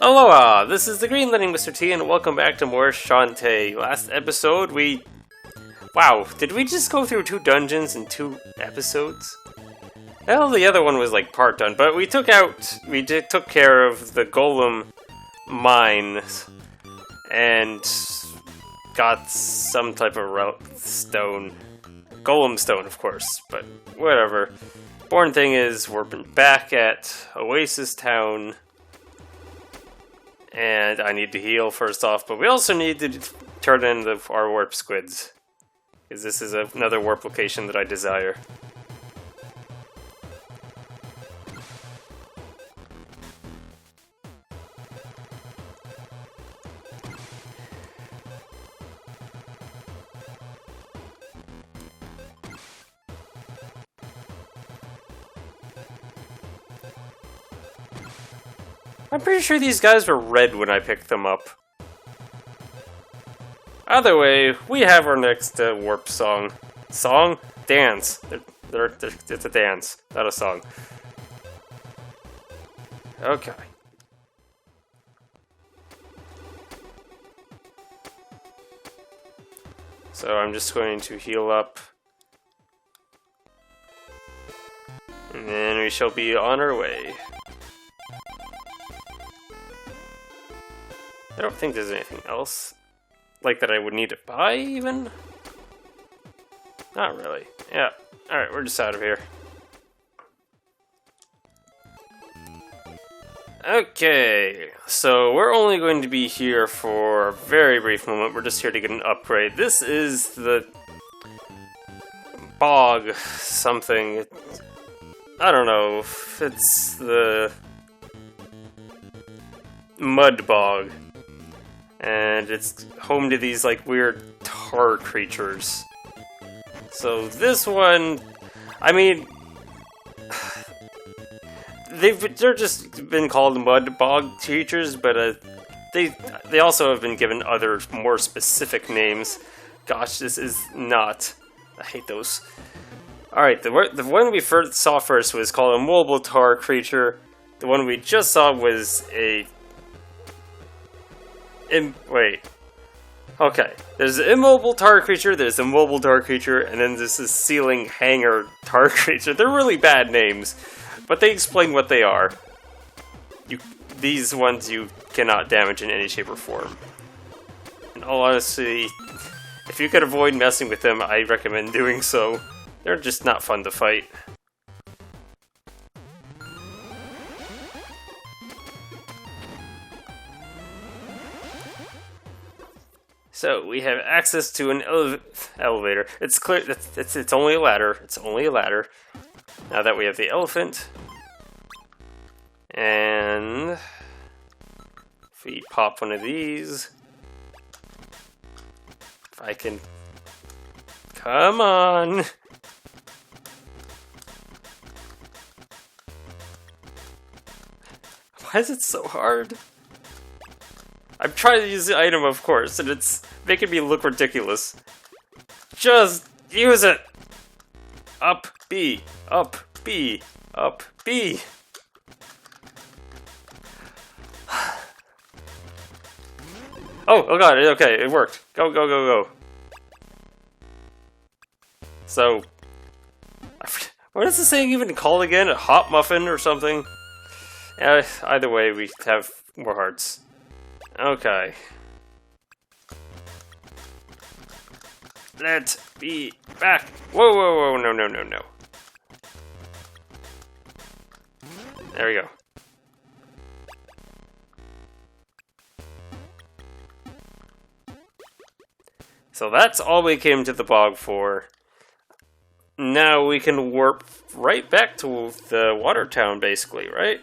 Aloha! This is the Green Lending Mr. T, and welcome back to more Shantae. Last episode, wow, did we just go through 2 dungeons in 2 episodes? Well, the other one was like part done, but we took care of the Golem mines, and got some type of stone. Golem stone, of course, but whatever. Important thing is, we're back at Oasis Town. And I need to heal first off, but we also need to turn in our warp squids. Because this is another warp location that I desire. I'm pretty sure these guys were red when I picked them up. Either way, we have our next warp song. Song? Dance. It's a dance, not a song. Okay. So I'm just going to heal up. And then we shall be on our way. I don't think there's anything else like that I would need to buy, even? Not really. Yeah. Alright, we're just out of here. Okay, so we're only going to be here for a very brief moment. We're just here to get an upgrade. This is the bog something. I don't know if it's the mud bog. And it's home to these, like, weird tar creatures. So this one, I mean, they're just been called mud bog creatures, but they also have been given other, more specific names. Gosh, this is not. I hate those. Alright, the one we first saw first was called a mobile tar creature. The one we just saw was a... wait. Okay. There's an immobile tar creature, there's a mobile tar creature, and then there's this ceiling hanger tar creature. They're really bad names, but they explain what they are. These ones you cannot damage in any shape or form. In all honesty, if you could avoid messing with them, I recommend doing so. They're just not fun to fight. So, we have access to an elevator. It's clear, it's only a ladder. It's only a ladder. Now that we have the elephant. And if we pop one of these. If I can... Come on! Why is it so hard? I'm trying to use the item, of course, and it's making me look ridiculous. Just use it! Up, B, up, B, up, B. Oh god, okay, it worked. Go, go, go, go. So, what is this thing even called again? A hot muffin or something? Either way, we have more hearts. Okay. Let's be back. Whoa, whoa, whoa, no, no, no, no. There we go. So that's all we came to the bog for. Now we can warp right back to the water town, basically, right?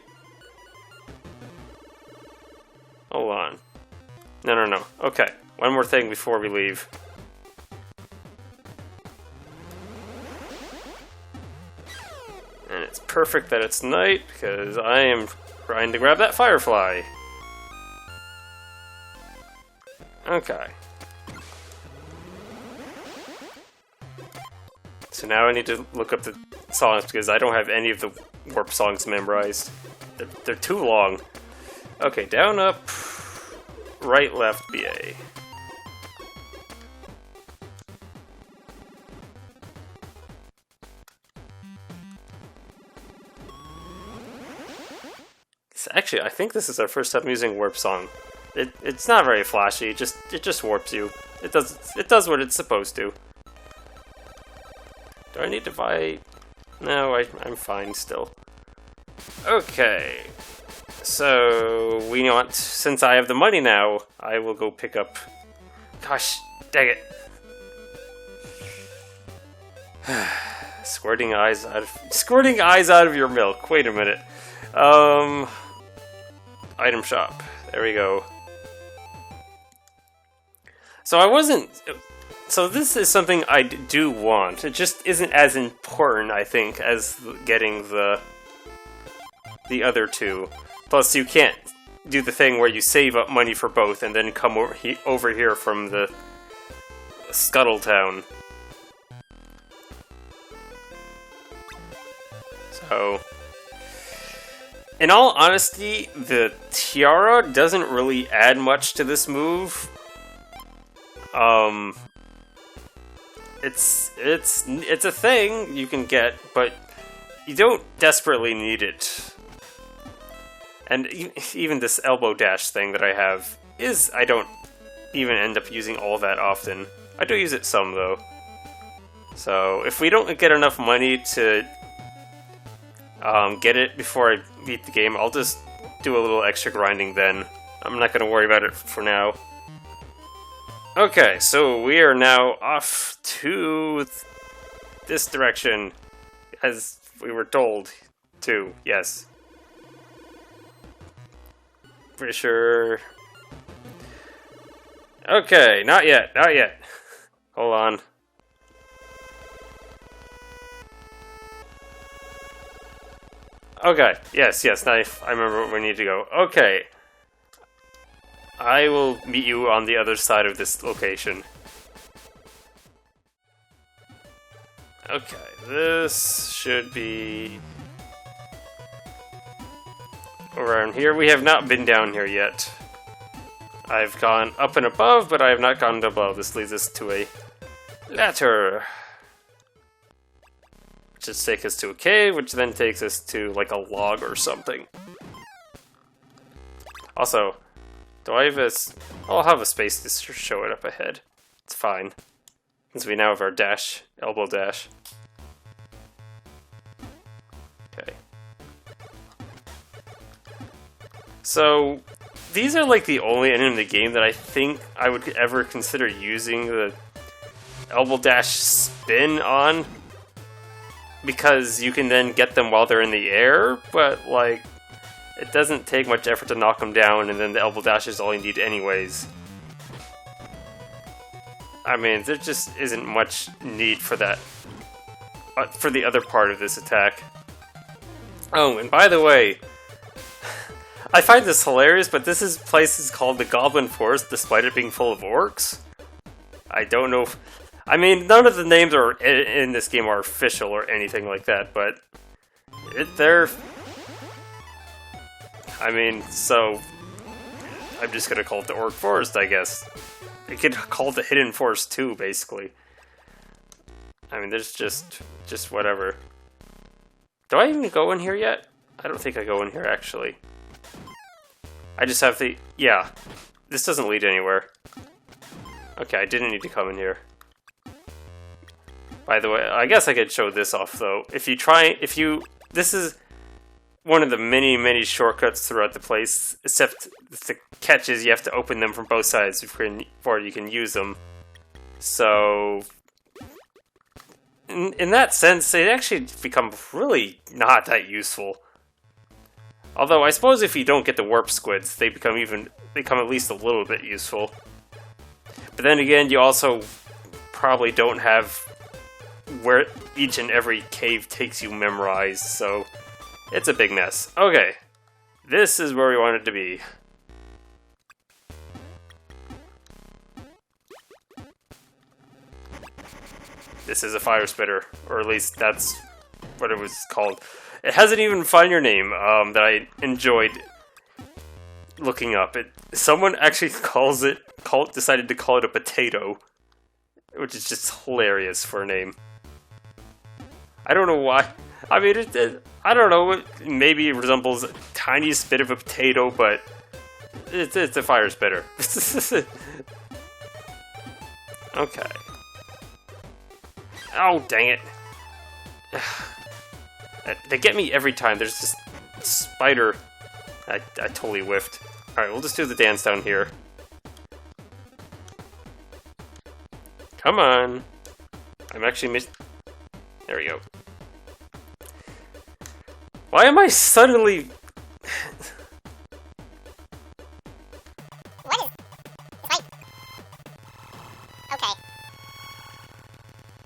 Hold on. No, no, no. Okay, one more thing before we leave. And it's perfect that it's night, because I am trying to grab that firefly. Okay. So now I need to look up the songs because I don't have any of the warp songs memorized. They're too long. Okay, down, up, right, left, BA. Actually, I think this is our first time using Warp Song. It's not very flashy. It just warps you. It does what it's supposed to. Do I need to buy? No, I'm fine still. Okay, so we want, since I have the money now, I will go pick up. Gosh, dang it! Squirting eyes out of your milk. Wait a minute. Item shop. There we go. So this is something I do want. It just isn't as important, I think, as getting the other two. Plus, you can't do the thing where you save up money for both and then come over here from the Scuttle Town. So, in all honesty, the tiara doesn't really add much to this move. It's a thing you can get, but you don't desperately need it. And even this elbow dash thing that I have I don't even end up using all that often. I do use it some though. So if we don't get enough money to get it before I beat the game, I'll just do a little extra grinding then. I'm not going to worry about it for now. Okay, so we are now off to this direction, as we were told to, yes. Pretty sure. Okay, not yet, not yet. Hold on. Okay, yes, now I remember where we need to go. Okay. I will meet you on the other side of this location. Okay, this should be around here. We have not been down here yet. I've gone up and above, but I have not gone above. This leads us to a ladder, which just takes us to a cave, which then takes us to like a log or something. Also, do I have I'll have a space to show it up ahead. It's fine, since we now have our dash, elbow dash. Okay. So, these are like the only enemy in the game that I think I would ever consider using the elbow dash spin on, because you can then get them while they're in the air, but like, it doesn't take much effort to knock them down, and then the elbow dash is all you need anyways. I mean, there just isn't much need for that, for the other part of this attack. Oh, and by the way, I find this hilarious, but this place is called the Goblin Forest, despite it being full of orcs. I don't know I mean, none of the names in this game are official or anything like that, but they're... I mean, so... I'm just gonna call it the Orc Forest, I guess. You could call it the Hidden Forest too, basically. I mean, there's just whatever. Do I even go in here yet? I don't think I go in here, actually. I just have the... Yeah. This doesn't lead anywhere. Okay, I didn't need to come in here. By the way, I guess I could show this off, though. This is one of the many shortcuts throughout the place, except the catch is you have to open them from both sides before you can use them. So... In that sense, they actually become really not that useful. Although, I suppose if you don't get the warp squids, they become at least a little bit useful. But then again, you also probably don't have where each and every cave takes you memorized, so it's a big mess. Okay, this is where we wanted to be. This is a fire spitter, or at least that's what it was called. It hasn't even found your name, that I enjoyed looking up. Someone actually decided to call it a potato, which is just hilarious for a name. I don't know why. I mean, I don't know. Maybe it resembles a tiniest bit of a potato, but the fire's better. Okay. Oh, dang it. They get me every time. There's this spider. I totally whiffed. Alright, we'll just do the dance down here. Come on. I'm actually There we go. Why am I suddenly... What is... It's like... Okay.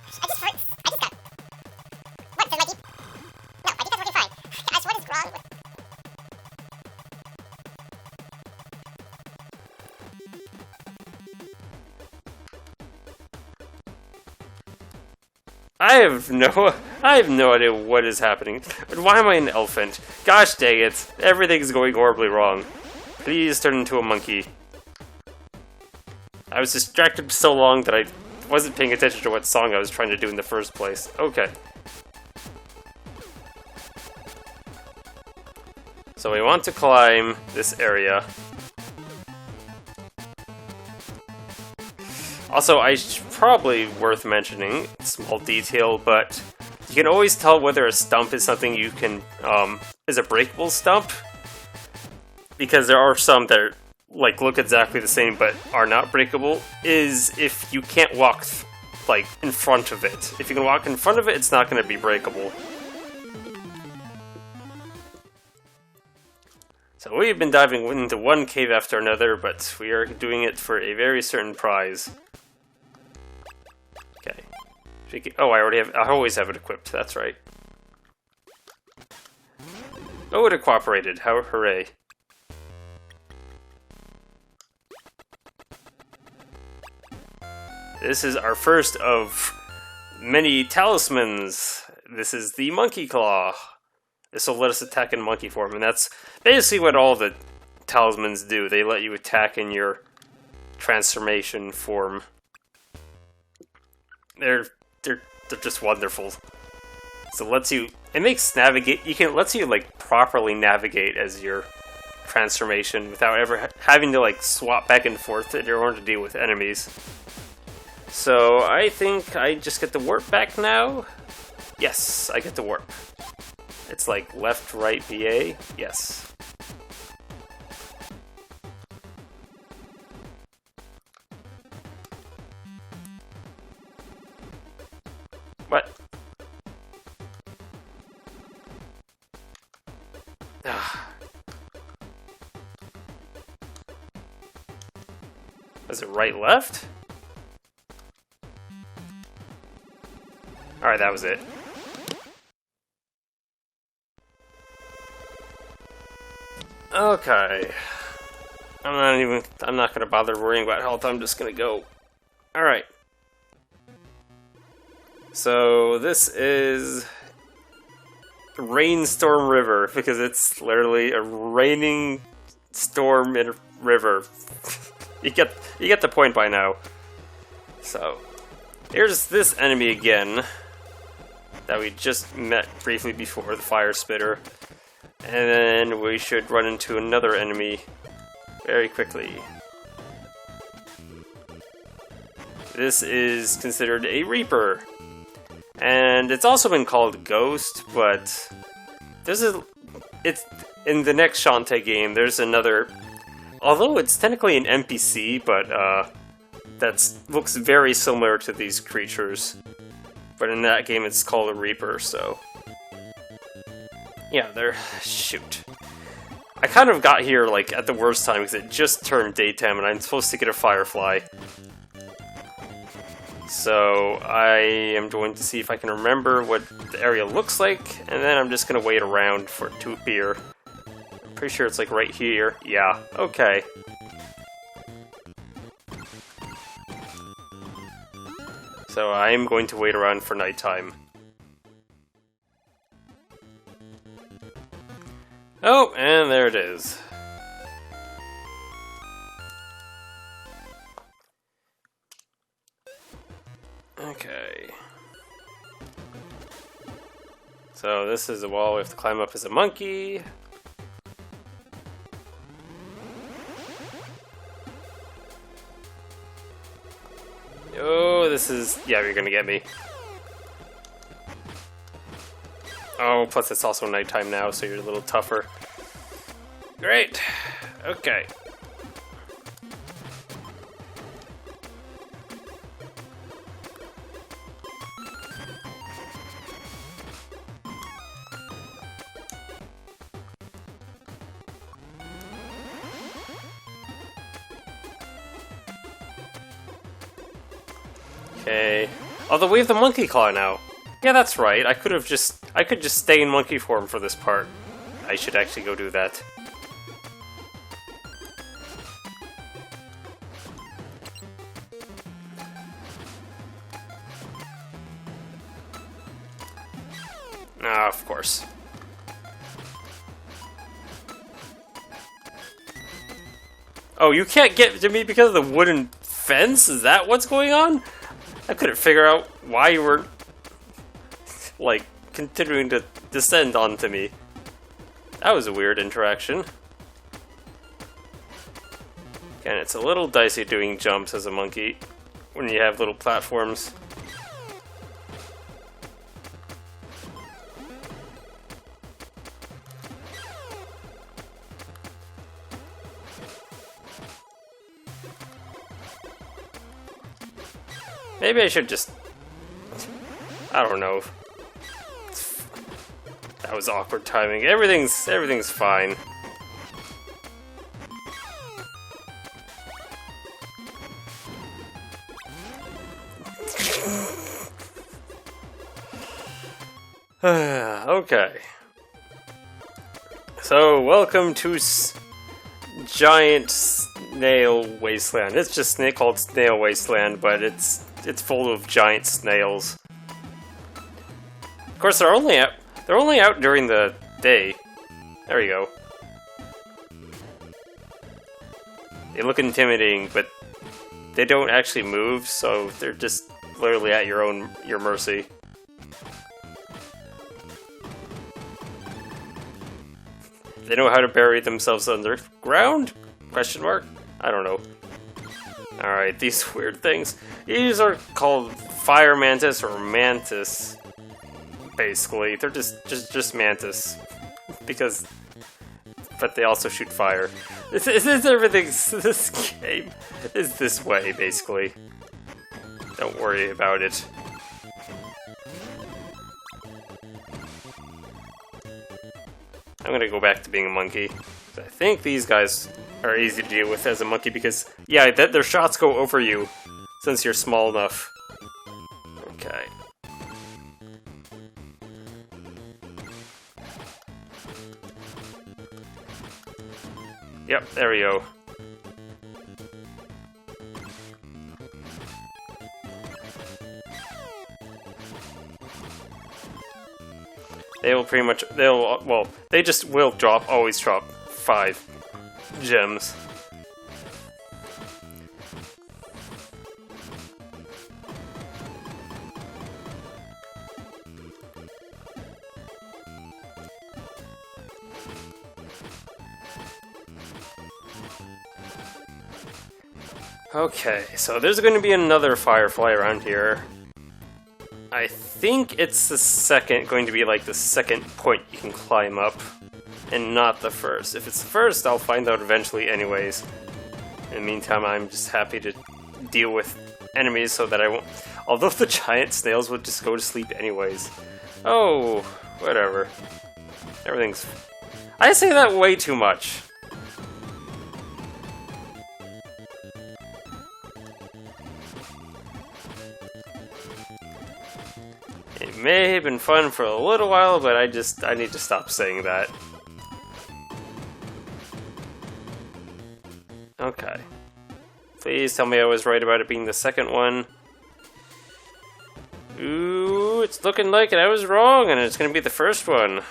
I just got... What, does my deep... No, my deep is working fine. Guys, what is wrong with... I have no idea what is happening. But why am I an elephant? Gosh dang it. Everything's going horribly wrong. Please turn into a monkey. I was distracted so long that I wasn't paying attention to what song I was trying to do in the first place. Okay. So we want to climb this area. Also, probably worth mentioning, small detail, but you can always tell whether a stump is something you can, is a breakable stump. Because there are some that are, like, look exactly the same but are not breakable, is if you can't walk, like, in front of it. If you can walk in front of it, it's not going to be breakable. So we've been diving into one cave after another, but we are doing it for a very certain prize. Okay. Oh, I always have it equipped, that's right. Oh, it cooperated. Hooray. This is our first of many talismans. This is the monkey claw. This will let us attack in monkey form, and that's basically what all the talismans do. They let you attack in your transformation form. They're just wonderful. So it lets you like properly navigate as your transformation without ever having to like swap back and forth in order to deal with enemies. So I think I just get the warp back now. Yes, I get the warp. It's like left, right, BA. Yes. What? Is it right, left? Alright, that was it. Okay. I'm not gonna bother worrying about health, I'm just gonna go. Alright. So, this is Rainstorm River, because it's literally a raining storm in a river. you get the point by now. So, here's this enemy again that we just met briefly before, the fire spitter. And then we should run into another enemy very quickly. This is considered a Reaper. And it's also been called Ghost, but it's in the next Shantae game, there's another, although it's technically an NPC, but that looks very similar to these creatures. But in that game it's called a Reaper, so... Yeah, shoot. I kind of got here, like, at the worst time, because it just turned daytime, and I'm supposed to get a firefly. So, I am going to see if I can remember what the area looks like, and then I'm just going to wait around for it to appear. I'm pretty sure it's, like, right here. Yeah, okay. So, I am going to wait around for nighttime. Oh, and there it is. Okay. So this is the wall we have to climb up as a monkey. Oh, this is... yeah, you're gonna get me. Oh, plus it's also nighttime now, so you're a little tougher. Great. Okay. Okay. Although we have the monkey claw now. Yeah, that's right. I could just stay in monkey form for this part. I should actually go do that. Ah, of course. Oh, you can't get to me because of the wooden fence? Is that what's going on? I couldn't figure out why you were, like, continuing to descend onto me. That was a weird interaction. Again, it's a little dicey doing jumps as a monkey when you have little platforms. Maybe I should just... I don't know. That was awkward timing. Everything's fine. Okay. So, welcome to Giant Snail Wasteland. It's just called Snail Wasteland, but it's full of giant snails. Of course, they're only out during the day. There you go. They look intimidating, but they don't actually move, so they're just literally at your mercy. They know how to bury themselves underground? Question mark? I don't know. Alright, these weird things. These are called fire mantis or mantis. Basically, they're just mantis. But they also shoot fire. This game is this way, basically. Don't worry about it. I'm gonna go back to being a monkey. I think these guys are easy to deal with as a monkey because, yeah, their shots go over you since you're small enough. Okay. Yep, there we go. They will pretty much, they just will always drop 5 gems. Okay, so there's going to be another firefly around here. I think it's going to be like the second point you can climb up, and not the first. If it's the first, I'll find out eventually anyways. In the meantime, I'm just happy to deal with enemies so that I won't... Although the giant snails would just go to sleep anyways. Oh, whatever. Everything's... I say that way too much. It may have been fun for a little while, but I need to stop saying that. Okay. Please tell me I was right about it being the second one. Ooh, it's looking like it. I was wrong, and it's gonna be the first one.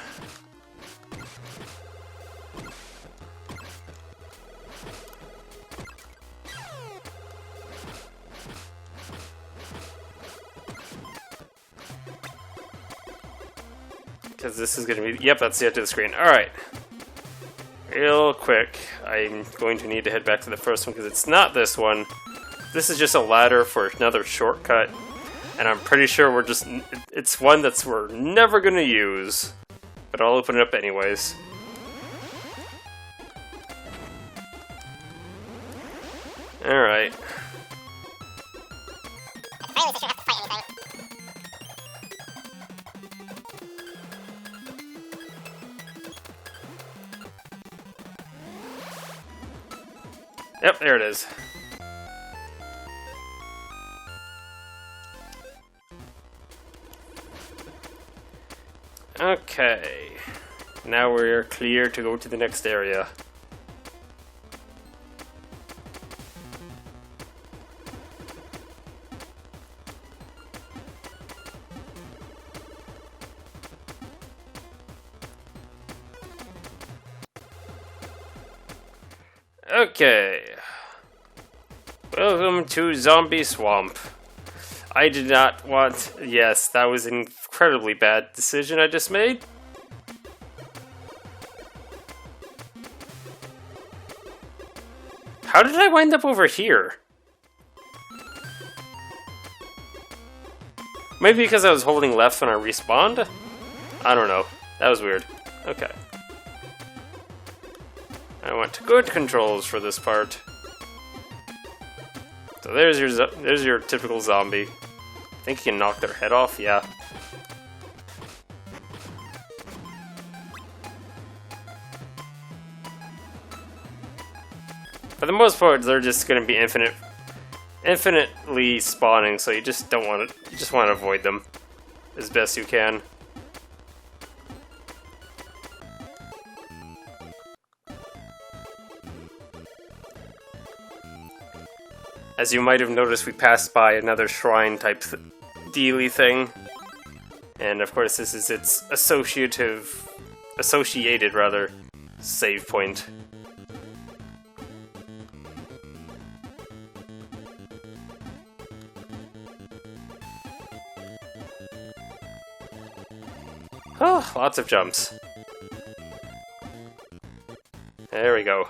Because this is going to be... Yep, that's the edge of the screen. Alright. Real quick. I'm going to need to head back to the first one because it's not this one. This is just a ladder for another shortcut. And I'm pretty sure we're just... It's one that's we're never going to use. But I'll open it up anyways. Alright. At the very least, I shouldn't have to fight anything. Yep, there it is. Okay. Now we're clear to go to the next area. Okay. Welcome to Zombie Swamp. I did not want... Yes, that was an incredibly bad decision I just made. How did I wind up over here? Maybe because I was holding left when I respawned? I don't know. That was weird. Okay. I want good controls for this part. So there's your typical zombie. I think you can knock their head off, yeah. For the most part, they're just going to be infinitely spawning, so you just don't want to. You just want to avoid them as best you can. As you might have noticed, we passed by another shrine type dealy thing. And of course this is its associated save point. Oh, lots of jumps. There we go.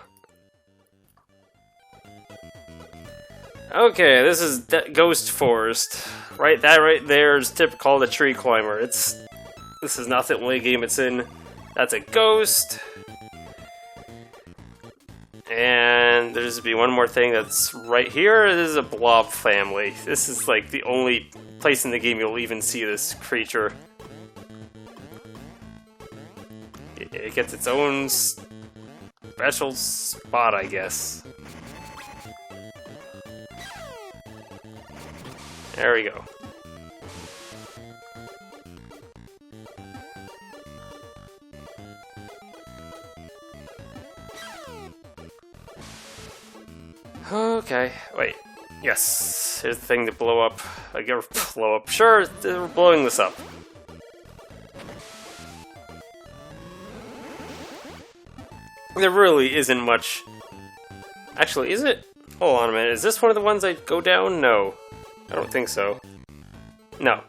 Okay, this is Ghost Forest. That right there is called a tree climber. This is not the only game it's in. That's a ghost. And there's to be one more thing that's right here. This is a blob family. This is like the only place in the game you'll even see this creature. It gets its own special spot, I guess. There we go. Okay, wait. Yes, here's the thing to blow up. Blow up. Sure, we're blowing this up. There really isn't much. Actually, is it? Hold on a minute. Is this one of the ones I go down? No. I don't think so. No.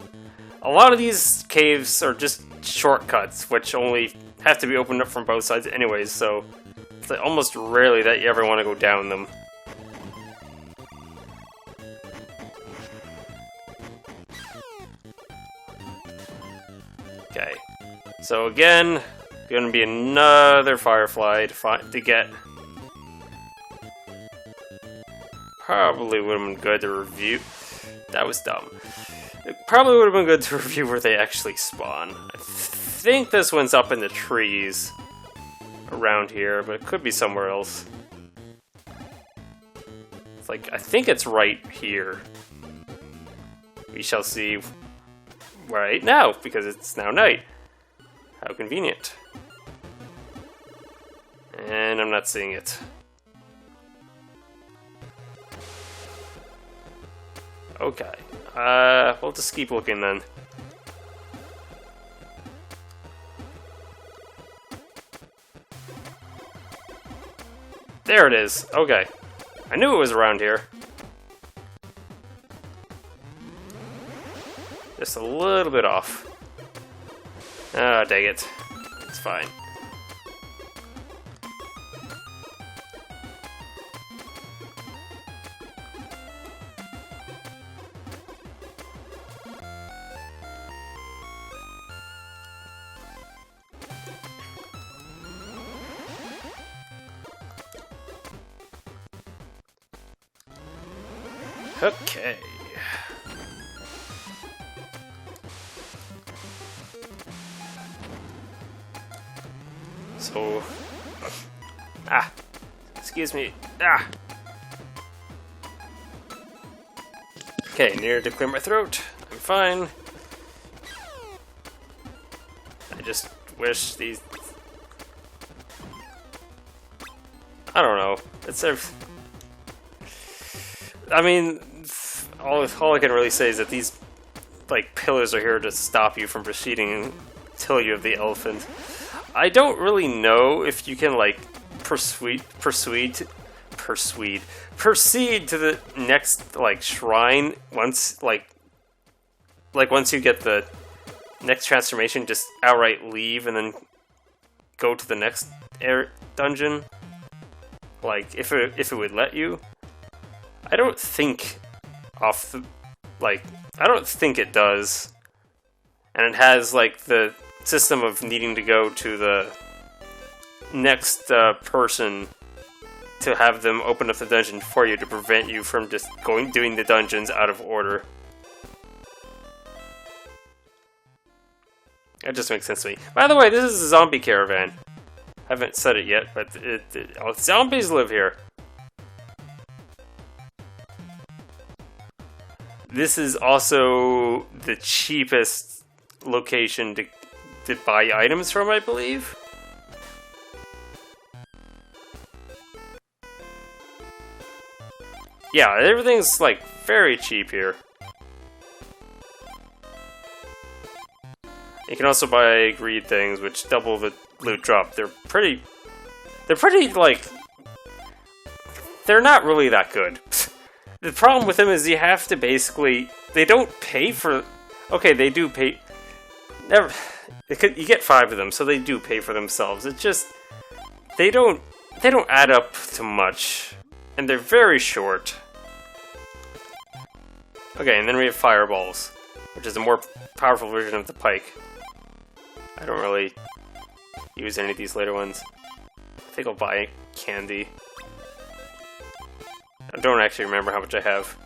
A lot of these caves are just shortcuts, which only have to be opened up from both sides anyways, so it's like almost rarely that you ever want to go down them. Okay. So again, gonna be another firefly to get. Probably would have been good to review. That was dumb. It probably would have been good to review where they actually spawn. I think this one's up in the trees around here, but it could be somewhere else. It's like, I think it's right here. We shall see right now, because it's now night. How convenient. And I'm not seeing it. Okay. We'll just keep looking then. There it is. Okay. I knew it was around here. Just a little bit off. Ah, dang it. It's fine. Okay. So... excuse me. Okay, near to clear my throat. I'm fine. I just wish these... I don't know. It's a... I mean, all I can really say is that these, like, pillars are here to stop you from proceeding until you have the elephant. I don't really know if you can, like, proceed to the next, like, shrine once, like once you get the next transformation, just outright leave and then go to the next dungeon. Like, if it would let you. I don't think I don't think it does. And it has, like, the system of needing to go to the next person to have them open up the dungeon for you to prevent you from just doing the dungeons out of order. That just makes sense to me. By the way, this is a zombie caravan. I haven't said it yet, but zombies live here. This is also the cheapest location to buy items from, I believe. Yeah, everything's, like, very cheap here. You can also buy greed things, which double the loot drop. They're pretty, like, they're not really that good. The problem with them is you have to basically... They don't pay for... Okay, they do pay... You get 5 of them, so they do pay for themselves. It's just... They don't add up to much. And they're very short. Okay, and then we have fireballs, which is a more powerful version of the pike. I don't really use any of these later ones. I think I'll buy candy. I don't actually remember how much I have.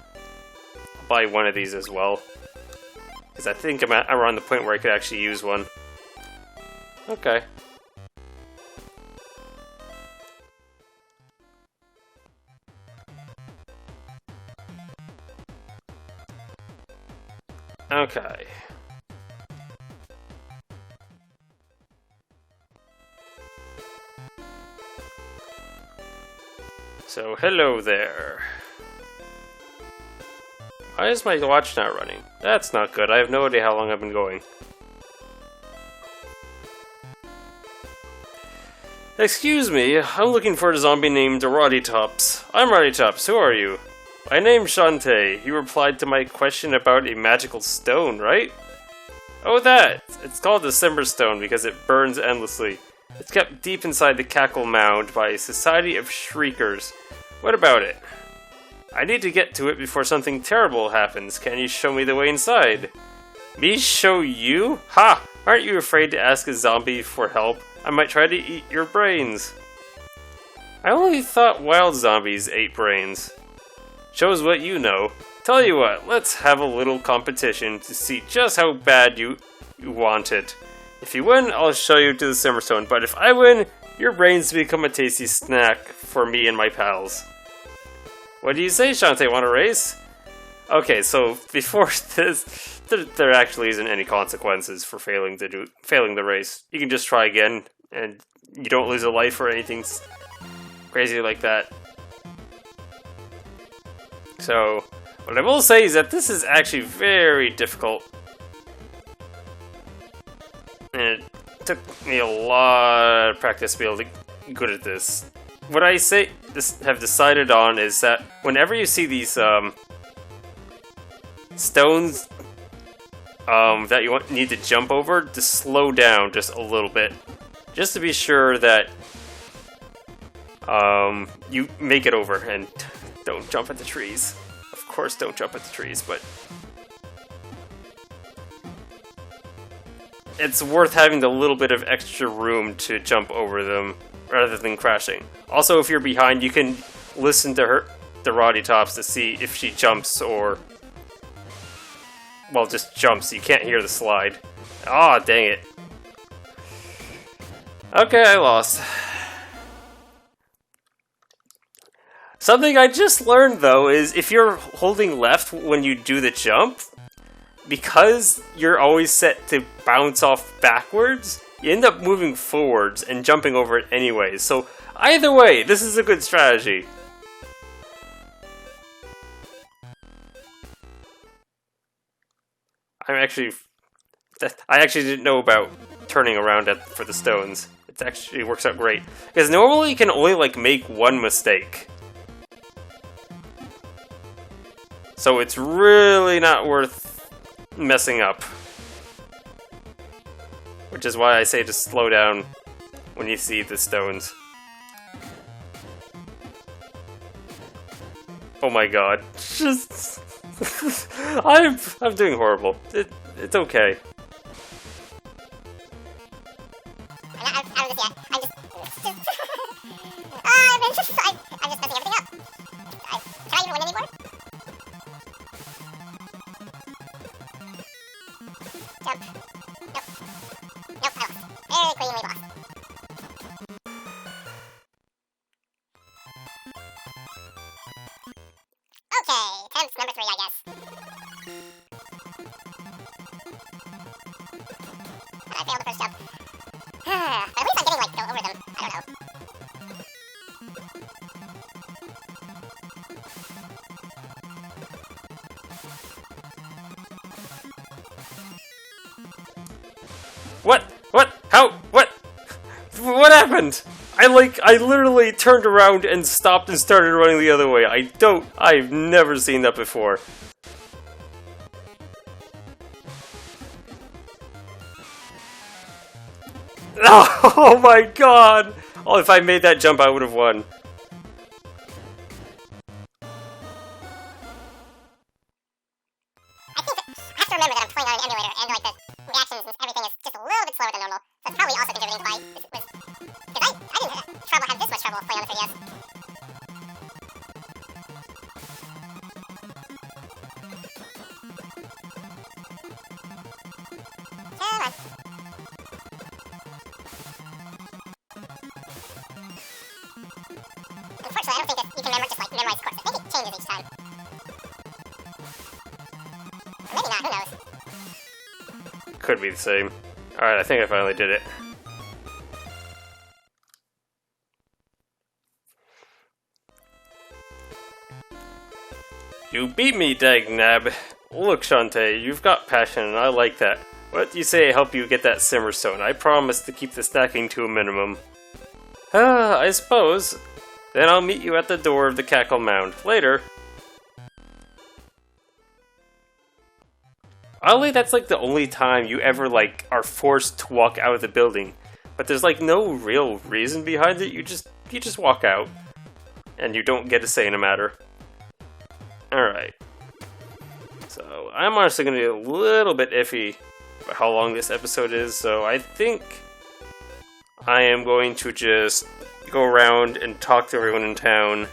I'll buy one of these as well. Because I think I'm around the point where I could actually use one. Okay. Okay. So, hello there. Why is my watch not running? That's not good. I have no idea how long I've been going. Excuse me, I'm looking for a zombie named Roddy Tops. I'm Roddy Tops, who are you? My name's Shantae. You replied to my question about a magical stone, right? Oh, that! It's called the December Stone because it burns endlessly. It's kept deep inside the Cackle Mound by a society of shriekers. What about it? I need to get to it before something terrible happens. Can you show me the way inside? Me show you? Ha! Aren't you afraid to ask a zombie for help? I might try to eat your brains. I only thought wild zombies ate brains. Shows what you know. Tell you what, let's have a little competition to see just how bad you want it. If you win, I'll show you to the Simmerstone, but if I win, your brains become a tasty snack for me and my pals. What do you say, Shantae? Want a race? Okay, so before this, there actually isn't any consequences for failing the race. You can just try again, and you don't lose a life or anything crazy like that. So, what I will say is that this is actually very difficult. And it took me a lot of practice to be able to get good at this. What I have decided on is that whenever you see these stones that you need to jump over, to slow down just a little bit. Just to be sure that you make it over and don't jump at the trees. Of course, don't jump at the trees, but it's worth having the little bit of extra room to jump over them rather than crashing. Also, if you're behind, you can listen to the Roddy Tops to see if she jumps or, well, just jumps. You can't hear the slide. Aw, dang it. Okay, I lost. Something I just learned, though, is if you're holding left when you do the jump, because you're always set to bounce off backwards, you end up moving forwards and jumping over it anyways. So either way, this is a good strategy. I actually didn't know about turning around for the stones. It actually works out great. Because normally you can only like make one mistake. So it's really not worth messing up. Which is why I say to slow down when you see the stones. Oh my god. Just... I'm doing horrible. It's okay. I'm just I'm just messing everything up. Can I even win anymore? Jump. Nope, I lost. Very cleanly lost. Okay, attempt number 3, I guess. I failed the first jump. But at least I'm getting, like, go over them. I don't know. What? How? What? What happened? I literally turned around and stopped and started running the other way. I've never seen that before. Oh my god! Oh, if I made that jump, I would have won. I think that I have to remember that I'm playing on an emulator, and like the reactions and everything is just a little bit slower than normal. So it's probably also contributing to why this was. Because I didn't have this much trouble playing on the 3DS. Come on. Unfortunately, I don't think that you can just like memorize the course. I think it changes each time. Or maybe not, who knows? Could be the same. Alright, I think I finally did it. You beat me, dagnab. Look, Shantae, you've got passion and I like that. What do you say I help you get that simmerstone? I promise to keep the stacking to a minimum. I suppose. Then I'll meet you at the door of the Cackle Mound. Later. Oddly, that's like the only time you ever like are forced to walk out of the building. But there's like no real reason behind it. You just walk out. And you don't get a say in a matter. Alright. So, I'm honestly going to be a little bit iffy about how long this episode is. So, I think I am going to just go around and talk to everyone in town.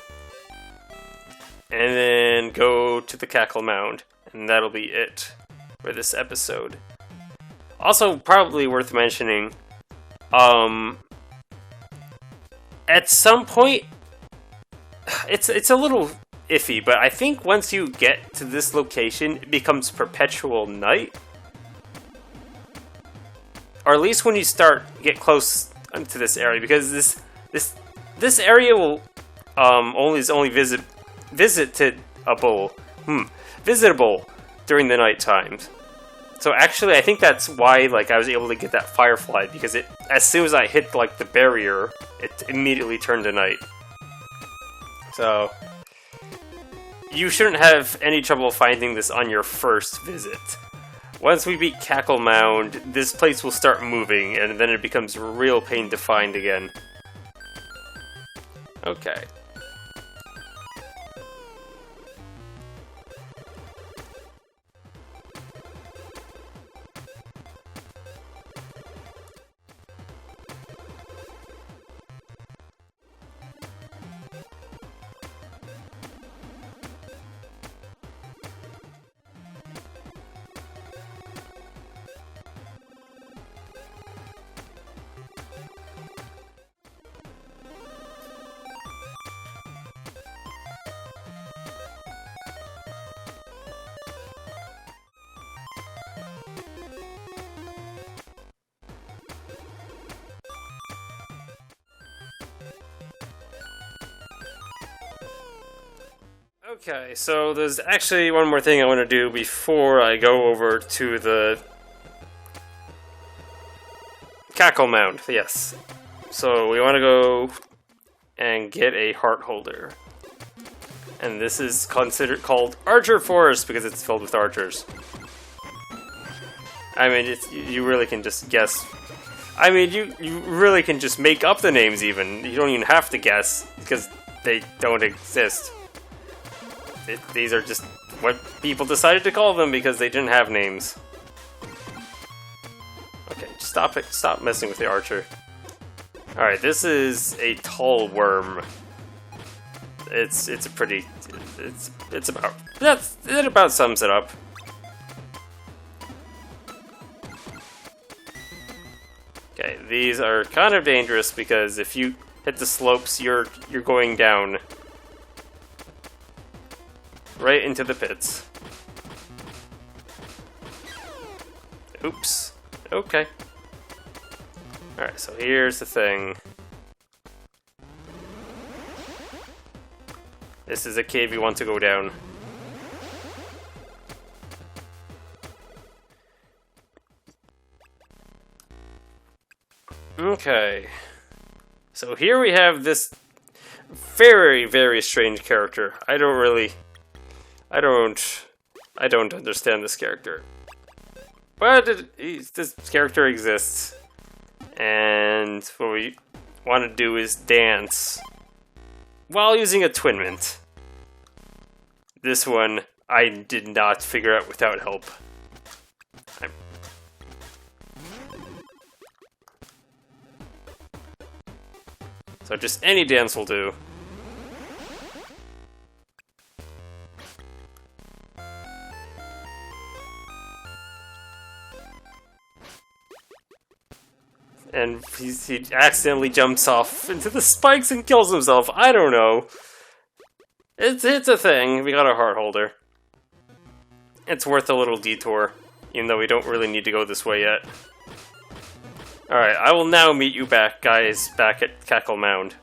And then go to the Cackle Mound. And that'll be it for this episode. Also, probably worth mentioning, at some point, it's a little iffy, but I think once you get to this location, it becomes perpetual night. Or at least when you get close to this area, because this area will only visitable during the night times. So actually, I think that's why like I was able to get that firefly, because as soon as I hit like the barrier, it immediately turned to night. So you shouldn't have any trouble finding this on your first visit. Once we beat Cackle Mound, this place will start moving, and then it becomes a real pain to find again. Okay. Okay, so there's actually one more thing I want to do before I go over to the Cackle Mound, yes. So we want to go and get a heart holder. And this is called Archer Forest because it's filled with archers. I mean, you really can just guess. I mean, you really can just make up the names even. You don't even have to guess because they don't exist. These are just what people decided to call them because they didn't have names. Okay, stop it. Stop messing with the archer. Alright, this is a tall worm. It's a pretty... It's about... It about sums it up. Okay, these are kind of dangerous because if you hit the slopes, you're going down. Right into the pits. Oops. Okay. Alright, so here's the thing. This is a cave you want to go down. Okay. So here we have this very, very strange character. I don't understand this character. But this character exists. And what we want to do is dance while using a Twin Mint. This one I did not figure out without help. So just any dance will do. And he accidentally jumps off into the spikes and kills himself. I don't know. It's a thing. We got a heart holder. It's worth a little detour, even though we don't really need to go this way yet. Alright, I will now meet you guys back at Cackle Mound.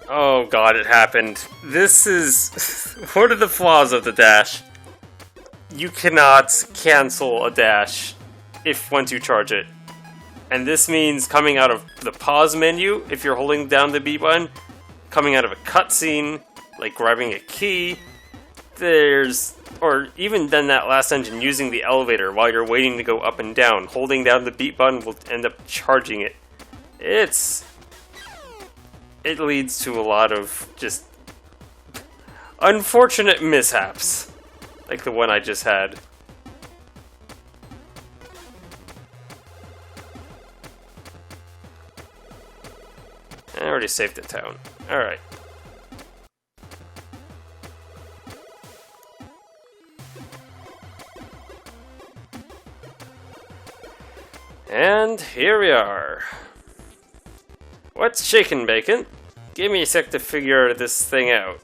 Oh god, it happened. This is one of the flaws of the dash. You cannot cancel a dash once you charge it. And this means coming out of the pause menu, if you're holding down the B button, coming out of a cutscene, like grabbing a key, or even then that last engine using the elevator while you're waiting to go up and down, holding down the B button will end up charging it. It leads to a lot of just unfortunate mishaps. Like the one I just had. I already saved the town. Alright. And here we are. What's shakin', Bacon? Give me a sec to figure this thing out.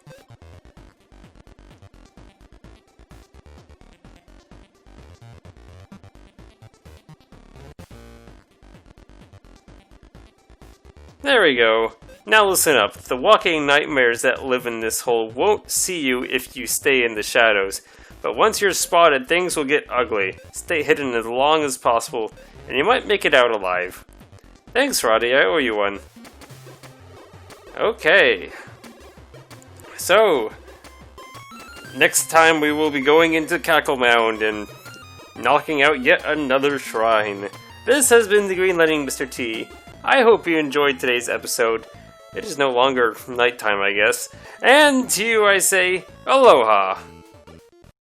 There we go. Now listen up. The walking nightmares that live in this hole won't see you if you stay in the shadows. But once you're spotted, things will get ugly. Stay hidden as long as possible, and you might make it out alive. Thanks, Roddy. I owe you one. Okay. So, next time we will be going into Cackle Mound and knocking out yet another shrine. This has been the Green Lightning Mr. T. I hope you enjoyed today's episode. It is no longer nighttime, I guess. And to you I say, aloha!